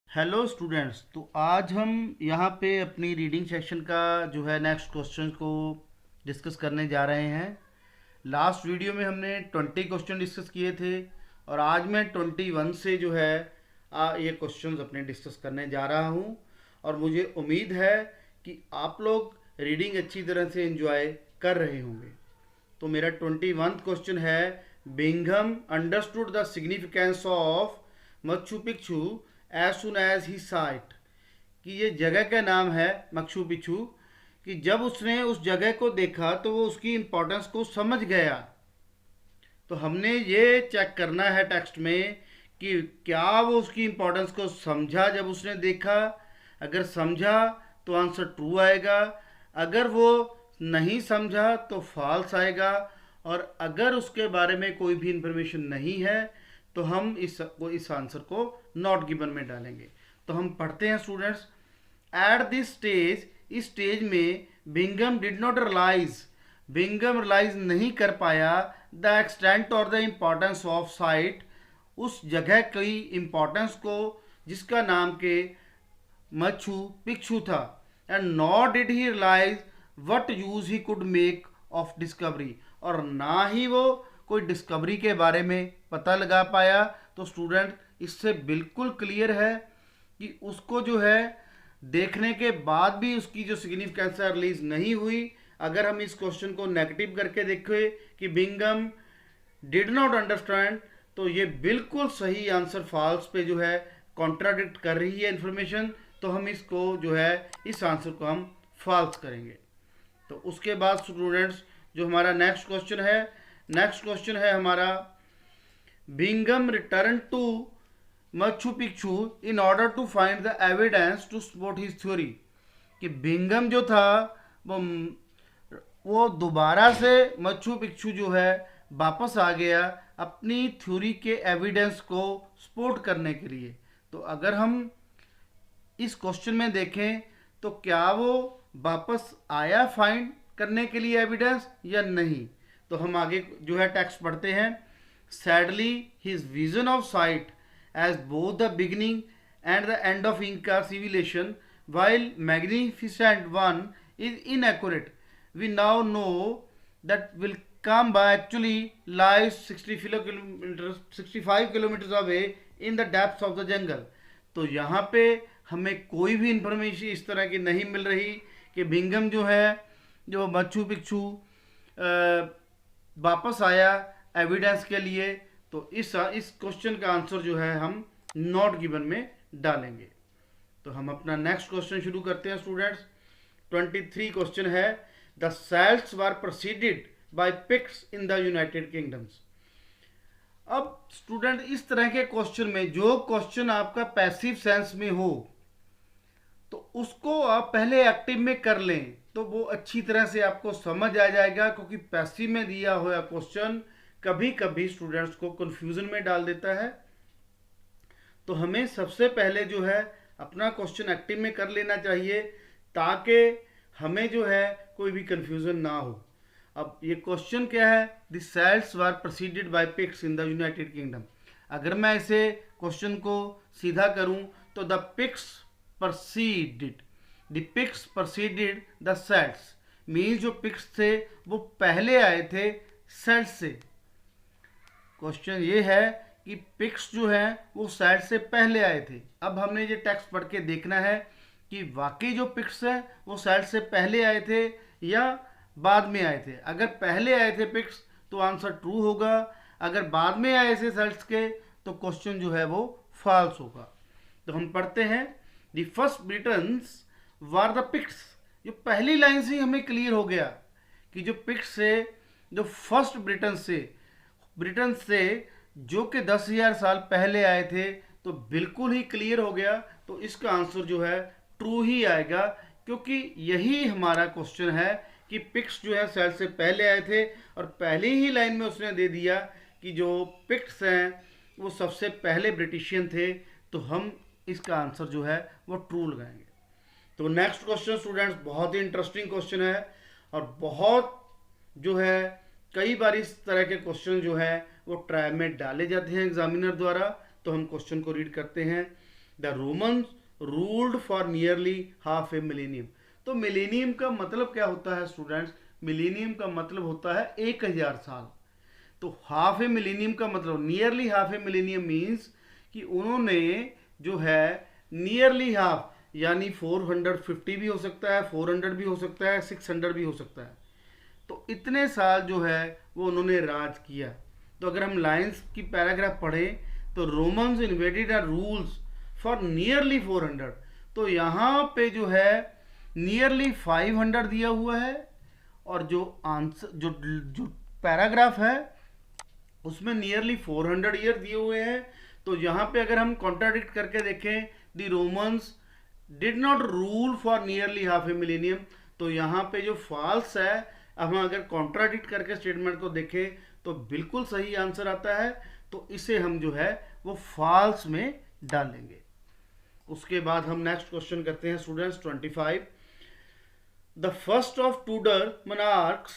Hello students. तो आज हम यहाँ पे अपनी रीडिंग सेक्शन का जो है नेक्स्ट क्वेश्चन को डिस्कस करने जा रहे हैं। लास्ट वीडियो में हमने 20 क्वेश्चन डिस्कस किए थे और आज मैं 21 से जो है ये क्वेश्चंस अपने डिस्कस करने जा रहा हूँ। और मुझे उम्मीद है कि आप लोग रीडिंग अच्छी तरह से एंजॉय कर रहे होंगे। तो मेरा 21 क्वेश्चन है, Bingham understood the significance of Machu Picchu as soon as he sight. कि ये जगह का नाम है मच्छु पिच्चू, कि जब उसने उस जगह को देखा तो वो उसकी इम्पोर्टेंस को समझ गया। तो हमने ये चेक करना है टेक्स्ट में कि क्या वो उसकी इम्पोर्टेंस को समझा जब उसने देखा। अगर समझा तो आंसर ट्रू आएगा, अगर वो नहीं समझा तो फॉल्स आएगा, और अगर उसके बारे में कोई भी इंफॉर्मेशन नहीं है तो हम इस आंसर को नॉट गिवन में डालेंगे। तो हम पढ़ते हैं स्टूडेंट्स। एट दिस स्टेज, इस स्टेज में Bingham did not realise, Bingham realise नहीं कर पाया द एक्सटेंट और द इम्पोर्टेंस ऑफ साइट, उस जगह की इम्पोर्टेंस को जिसका नाम के मच्छु पिच्चू था। And not did he realise what use he could make of discovery, और ना ही वो कोई डिस्कवरी के बारे में पता लगा पाया। तो स्टूडेंट इससे बिल्कुल क्लियर है कि उसको जो है देखने के बाद भी उसकी जो सिग्निफिकेंस है रिलीज नहीं हुई। अगर हम इस क्वेश्चन को नेगेटिव करके देखें कि बिंगम डिड नॉट अंडरस्टैंड, तो ये बिल्कुल सही आंसर फॉल्स पे जो है कॉन्ट्राडिक्ट कर रही है इन्फॉर्मेशन। तो हम इसको जो है इस आंसर को हम फॉल्स करेंगे। तो उसके बाद स्टूडेंट्स जो हमारा नेक्स्ट क्वेश्चन है, नेक्स्ट क्वेश्चन है हमारा, Bingham return to Machu Picchu in order to find the evidence to support his theory. कि बिंगम जो था वो दोबारा से मच्छु पिच्चू जो है वापस आ गया अपनी थ्योरी के एविडेंस को सपोर्ट करने के लिए। तो अगर हम इस क्वेश्चन में देखें तो क्या वो वापस आया फाइंड करने के लिए एविडेंस या नहीं। तो हम आगे जो है टेक्स्ट पढ़ते हैं। Sadly his vision of site as both the beginning and the end of Inca civilisation while magnificent one is inaccurate, we now know that Vilcamba actually lies 65 kilometers away in the depths of the jungle। तो यहाँ पे हमें कोई भी information इस तरह की नहीं मिल रही कि बिंगम जो है जो मच्छु पिच्चू वापस आया एविडेंस के लिए। तो इस क्वेश्चन का आंसर जो है हम नॉट गिवन में डालेंगे। तो हम अपना नेक्स्ट क्वेश्चन शुरू करते हैं स्टूडेंट्स। 23 क्वेश्चन है, the Celts were preceded by Picts in the United Kingdoms. अब स्टूडेंट इस तरह के क्वेश्चन में जो क्वेश्चन आपका पैसिव सेंस में हो तो उसको आप पहले एक्टिव में कर लें तो वो अच्छी तरह से आपको समझ आ जाएगा, क्योंकि पैसिव में दिया हुआ क्वेश्चन कभी कभी स्टूडेंट्स को कंफ्यूजन में डाल देता है। तो हमें सबसे पहले जो है अपना क्वेश्चन एक्टिव में कर लेना चाहिए ताकि हमें जो है कोई भी कंफ्यूजन ना हो। अब ये क्वेश्चन क्या है, the Celts were preceded by Picts in the United Kingdom. अगर मैं इसे क्वेश्चन को सीधा करूं तो the Picts preceded, the Picts preceded the Celts means जो पिक्स थे वो पहले आए थे सेल्ट्स से। क्वेश्चन ये है कि पिक्स जो है वो सेल्ट से पहले आए थे। अब हमने ये टेक्स्ट पढ़ के देखना है कि वाकई जो पिक्स है वो सेल्ट से पहले आए थे या बाद में आए थे। अगर पहले आए थे पिक्स तो आंसर ट्रू होगा, अगर बाद में आए थे सेल्ट्स के तो क्वेश्चन जो है वो फॉल्स होगा। तो हम पढ़ते हैं, the first Britons were the Picts. जो पहली लाइन से ही हमें क्लियर हो गया कि जो पिक्स से जो फर्स्ट ब्रिटन से जो कि 10,000 साल पहले आए थे, तो बिल्कुल ही क्लियर हो गया। तो इसका आंसर जो है ट्रू ही आएगा, क्योंकि यही हमारा क्वेश्चन है कि पिक्स जो है सेल से पहले आए थे और पहली ही लाइन में उसने दे दिया कि जो पिक्स हैं वो सबसे पहले ब्रिटिशियन थे। तो हम इसका आंसर जो है वो ट्रू लगाएंगे। तो नेक्स्ट क्वेश्चन स्टूडेंट्स बहुत ही इंटरेस्टिंग क्वेश्चन है और बहुत जो है कई बार इस तरह के क्वेश्चन जो है वो ट्रायल में डाले जाते हैं एग्जामिनर द्वारा। तो हम क्वेश्चन को रीड करते हैं। The Romans ruled for nearly half A millennium. तो मिलेनियम का मतलब क्या होता है स्टूडेंट्स? मिलेनियम का मतलब होता है 1000 साल। तो हाफ ए मिलेनियम का मतलब नियरली हाफ ए मिलेनियम मीन्स कि उन्होंने जो है नियरली हाफ, यानी 450 भी हो सकता है, 400 भी हो सकता है, 600 भी हो सकता है, तो इतने साल जो है वो उन्होंने राज किया। तो अगर हम लाइंस की पैराग्राफ पढ़ें तो Romans invaded are rules for nearly 400, तो यहाँ पे जो है नियरली 500 दिया हुआ है, और जो आंसर जो पैराग्राफ है उसमें नियरली 400 ईयर दिए हुए हैं। तो यहाँ पे अगर हम कॉन्ट्राडिक्ट करके देखें, the Romans did not rule for nearly half A millennium, तो यहाँ पे जो फॉल्स है, अब हम अगर कॉन्ट्राडिक्ट करके स्टेटमेंट को देखें तो बिल्कुल सही आंसर आता है। तो इसे हम जो है वो फॉल्स में डालेंगे। उसके बाद हम नेक्स्ट क्वेश्चन करते हैं students 25। The first of Tudor monarchs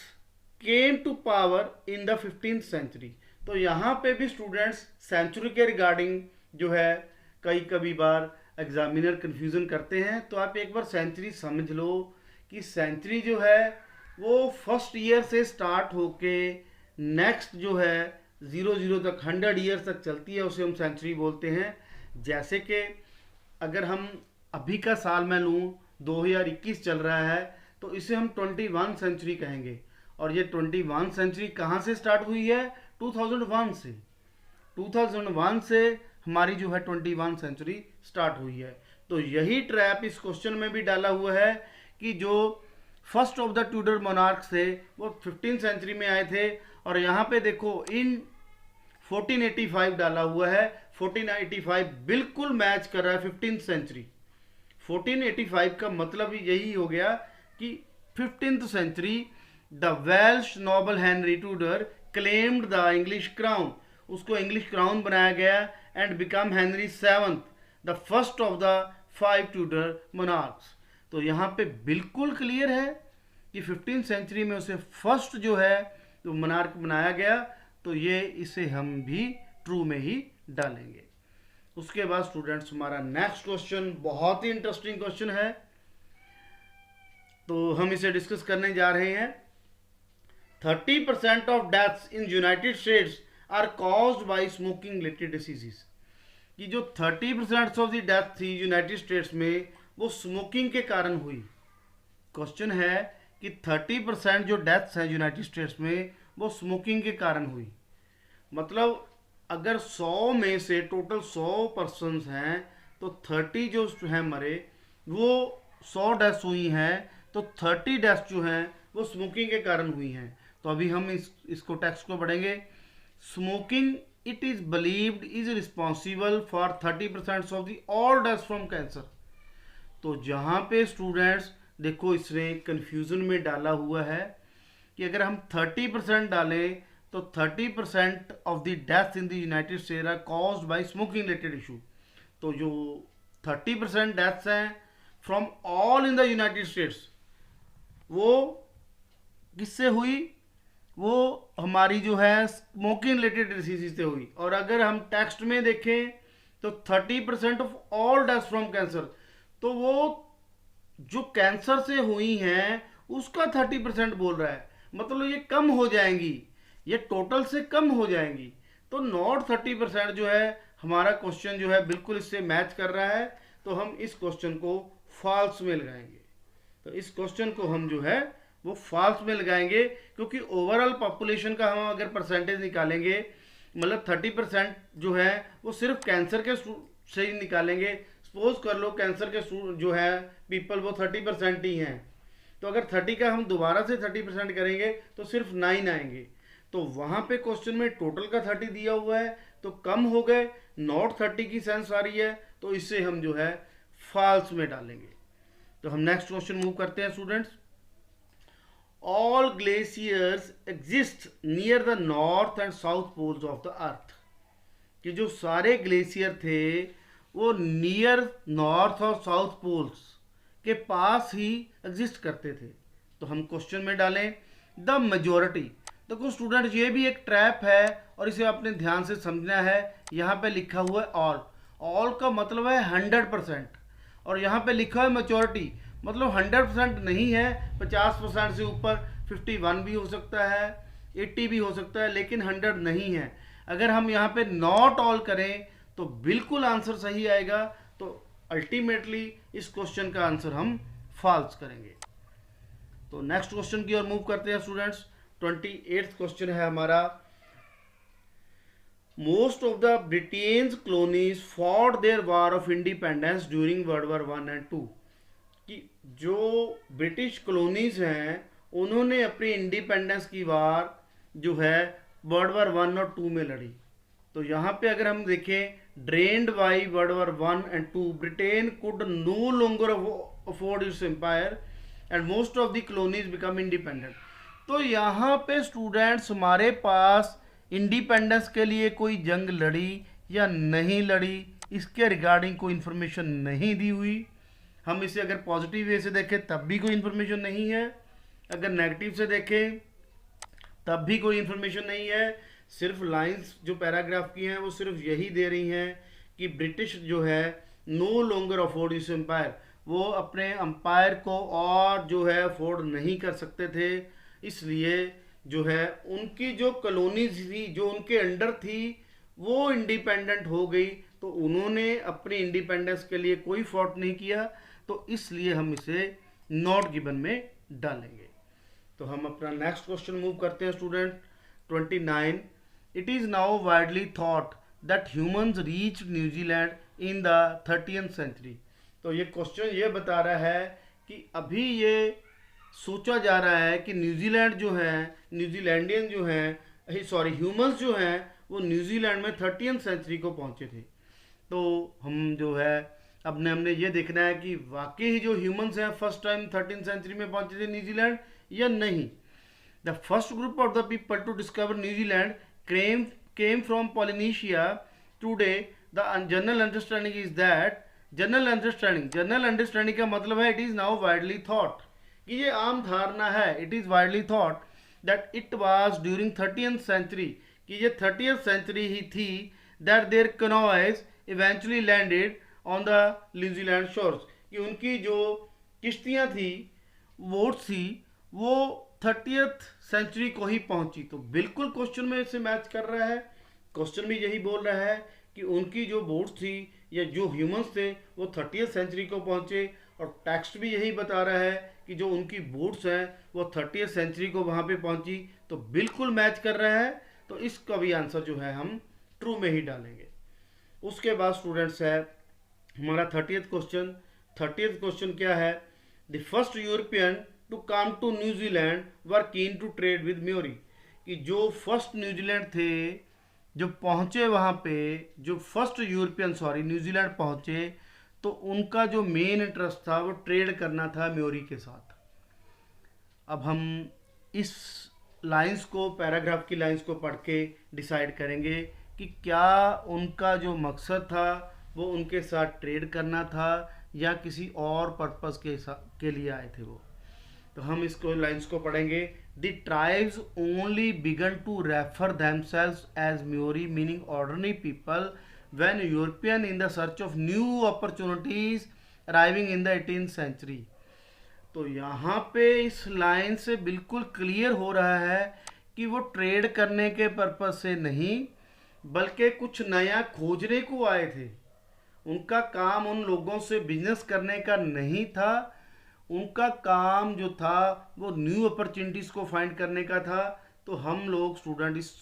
came to power in the 15th century. तो यहाँ पे भी स्टूडेंट्स सेंचुरी के रिगार्डिंग जो है कभी बार एग्जामिनर कंफ्यूजन करते हैं। तो आप एक बार सेंचुरी समझ लो कि सेंचुरी जो है वो फर्स्ट ईयर से स्टार्ट होके नेक्स्ट जो है 00 तक 100 ईयर तक चलती है, उसे हम सेंचुरी बोलते हैं। जैसे कि अगर हम अभी का साल मैं लूँ 2021 चल रहा है, तो इसे हम 21 सेंचुरी कहेंगे। और ये 21 सेंचुरी कहाँ से स्टार्ट हुई है? 2001 से। 2001 से हमारी जो है 21 सेंचुरी स्टार्ट हुई है। तो यही ट्रैप इस क्वेश्चन में भी डाला हुआ है कि जो first of the Tudor monarchs थे वो 15th सेंचुरी में आए थे, और यहाँ पे देखो इन 1485 डाला हुआ है। 1485 बिल्कुल मैच कर रहा है 15th सेंचुरी। 1485 का मतलब यही हो गया कि 15th century the Welsh noble Henry Tudor claimed the English crown, उसको इंग्लिश क्राउन बनाया गया and become Henry 7th the first of the 5 Tudor monarchs. तो यहाँ पे बिल्कुल क्लियर है कि 15th सेंचुरी में उसे फर्स्ट जो है तो मोनार्क बनाया गया। तो ये इसे हम भी ट्रू में ही डालेंगे। उसके बाद स्टूडेंट्स हमारा नेक्स्ट क्वेश्चन बहुत ही इंटरेस्टिंग क्वेश्चन है, तो हम इसे डिस्कस करने जा रहे हैं। 30% of deaths in United States are caused by smoking related diseases. कि जो 30% ऑफ द डेथ थी यूनाइटेड स्टेट्स में वो स्मोकिंग के कारण हुई। क्वेश्चन है कि 30% जो डेथ्स हैं यूनाइटेड स्टेट्स में वो स्मोकिंग के कारण हुई। मतलब अगर 100 में से टोटल 100 पर्सन्स हैं तो 30 जो हैं मरे, वो 100 डेथ्स हुई हैं, तो 30 डेथ्स जो हैं वो स्मोकिंग के कारण हुई हैं। तो अभी हम इसको टेक्स्ट को पढ़ेंगे। Smoking it is believed is responsible for 30% of the all deaths from cancer. तो जहाँ पे स्टूडेंट्स देखो इसने कन्फ्यूजन में डाला हुआ है कि अगर हम 30% डालें तो 30% of the death in the United States are caused by smoking related issue. तो जो 30% डेथ्स हैं from all in the United States वो किससे हुई? वो हमारी जो है स्मोकिंग रिलेटेड डिसीज से हुई। और अगर हम टेक्स्ट में देखें तो 30% of all deaths from cancer, तो वो जो कैंसर से हुई हैं उसका 30% बोल रहा है। मतलब ये कम हो जाएंगी, ये टोटल से कम हो जाएंगी। तो नॉट 30% जो है हमारा क्वेश्चन जो है बिल्कुल इससे मैच कर रहा है। तो हम इस क्वेश्चन को फॉल्स में लगाएंगे। तो इस क्वेश्चन को हम जो है वो फॉल्स में लगाएंगे, क्योंकि ओवरऑल पॉपुलेशन का हम अगर परसेंटेज निकालेंगे, मतलब 30% जो है वो सिर्फ कैंसर के से ही निकालेंगे। सपोज कर लो कैंसर के जो है पीपल वो 30% ही हैं, तो अगर 30 का हम दोबारा से 30% करेंगे तो सिर्फ 9 आएंगे। तो वहाँ पे क्वेश्चन में टोटल का 30 दिया हुआ है, तो कम हो गए, नॉट 30 की सेंस आ रही है, तो इसे हम जो है फॉल्स में डालेंगे। तो हम नेक्स्ट क्वेश्चन मूव करते हैं students. All glaciers exist near the north and south poles of the earth. कि जो सारे ग्लेशियर थे वो नियर नॉर्थ और साउथ पोल्स के पास ही एग्जिस्ट करते थे। तो हम क्वेश्चन में डालें द मेजोरिटी। देखो स्टूडेंट ये भी एक ट्रैप है और इसे अपने ध्यान से समझना है। यहाँ पे लिखा हुआ है ऑल, ऑल का मतलब है 100%, और यहाँ पे लिखा है मेचोरिटी, मतलब 100% नहीं है, 50% से ऊपर 51 भी हो सकता है, 80 भी हो सकता है, लेकिन 100 नहीं है। अगर हम यहाँ पे नॉट ऑल करें तो बिल्कुल आंसर सही आएगा, तो अल्टीमेटली इस क्वेश्चन का आंसर हम फॉल्स करेंगे। तो नेक्स्ट क्वेश्चन की ओर मूव करते हैं स्टूडेंट्स। 28th क्वेश्चन है हमारा, most of the Britain's colonies fought their war of independence during World War 1 and 2, कि जो ब्रिटिश कॉलोनीज हैं उन्होंने अपनी इंडिपेंडेंस की वार जो है वर्ल्ड वॉर 1 और 2 में लड़ी। तो यहाँ पे अगर हम देखें, drained by World War 1 and 2, Britain could no longer afford its empire and most of the colonies become independent. तो यहाँ पे स्टूडेंट्स हमारे पास इंडिपेंडेंस के लिए कोई जंग लड़ी या नहीं लड़ी, इसके रिगार्डिंग कोई इन्फॉर्मेशन नहीं दी हुई। हम इसे अगर पॉजिटिव वे से देखें तब भी कोई इन्फॉर्मेशन नहीं है, अगर नेगेटिव से देखें तब भी कोई इन्फॉर्मेशन नहीं है। सिर्फ लाइंस जो पैराग्राफ की हैं वो सिर्फ यही दे रही हैं कि ब्रिटिश जो है नो लॉन्गर अफोर्ड इस एम्पायर, वो अपने एम्पायर को और जो है अफोर्ड नहीं कर सकते थे, इसलिए जो है उनकी जो कॉलोनीज थी जो उनके अंडर थी वो इंडिपेंडेंट हो गई, तो उन्होंने अपनी इंडिपेंडेंस के लिए कोई फॉर्ट नहीं किया, तो इसलिए हम इसे नॉट गिवन में डालेंगे। तो हम अपना नेक्स्ट क्वेश्चन मूव करते हैं student. 29, it is now widely thought that humans reach New Zealand in the 30th century. तो ये क्वेश्चन ये बता रहा है कि अभी ये सोचा जा रहा है कि न्यूजीलैंड जो है, न्यूजीलैंडियन जो हैं, सॉरी ह्यूमंस जो हैं वो न्यूजीलैंड में 30th सेंचुरी को पहुंचे थे। तो हम जो है अब हमने ये देखना है कि वाकई ही जो ह्यूमंस हैं फर्स्ट टाइम 13th सेंचुरी में पहुंचे थे न्यूजीलैंड या नहीं। The first group of the people to discover New Zealand came from Polynesia. Today the general understanding is that, general understanding का मतलब है it is now widely thought, कि ये आम धारणा है, it is widely thought that it was during 30th century, कि ये 30th सेंचुरी ही थी, that their canoes eventually landed on the New Zealand shores, कि उनकी जो किश्तियाँ थी, बोट्स थी, वो 30th सेंचुरी को ही पहुंची। तो बिल्कुल क्वेश्चन में इसे मैच कर रहा है, क्वेश्चन भी यही बोल रहा है कि उनकी जो बोट्स थी या जो ह्यूमंस थे वो 30th सेंचुरी को पहुंचे, और टेक्स्ट भी यही बता रहा है कि जो उनकी बोट्स हैं वो 30th सेंचुरी को वहाँ पे पहुंची, तो बिल्कुल मैच कर रहा है। तो इसका भी आंसर जो है हम ट्रू में ही डालेंगे। उसके बाद स्टूडेंट्स है हमारा 30th क्वेश्चन। 30th क्वेश्चन क्या है, the first European to come to New Zealand were keen to trade with म्योरी, कि जो फर्स्ट न्यूजीलैंड थे जो पहुँचे वहाँ पे, जो फर्स्ट यूरोपियन न्यूजीलैंड पहुँचे, तो उनका जो मेन इंटरेस्ट था वो ट्रेड करना था म्योरी के साथ। अब हम इस लाइंस को, पैराग्राफ की लाइंस को पढ़ के डिसाइड करेंगे कि क्या उनका जो मकसद था वो उनके साथ ट्रेड करना था या किसी और पर्पस के लिए आए थे वो। तो हम इसको लाइंस को पढ़ेंगे। The tribes only began to refer themselves as Maori, meaning ordinary people, when European in the search of new opportunities arriving in the 18th century। तो यहाँ पे इस लाइन से बिल्कुल क्लियर हो रहा है कि वो ट्रेड करने के पर्पस से नहीं बल्कि कुछ नया खोजने को आए थे। उनका काम उन लोगों से बिजनेस करने का नहीं था, उनका काम जो था वो न्यू अपॉर्चुनिटीज़ को फाइंड करने का था। तो हम लोग स्टूडेंट इस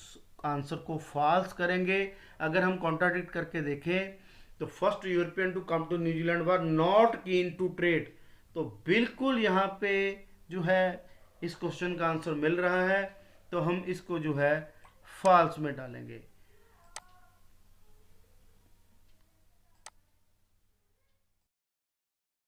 आंसर को फॉल्स करेंगे। अगर हम कॉन्ट्राडिक्ट करके देखें तो first European to come to New Zealand were not keen to trade, तो बिल्कुल यहाँ पे जो है इस क्वेश्चन का आंसर मिल रहा है, तो हम इसको जो है फॉल्स में डालेंगे।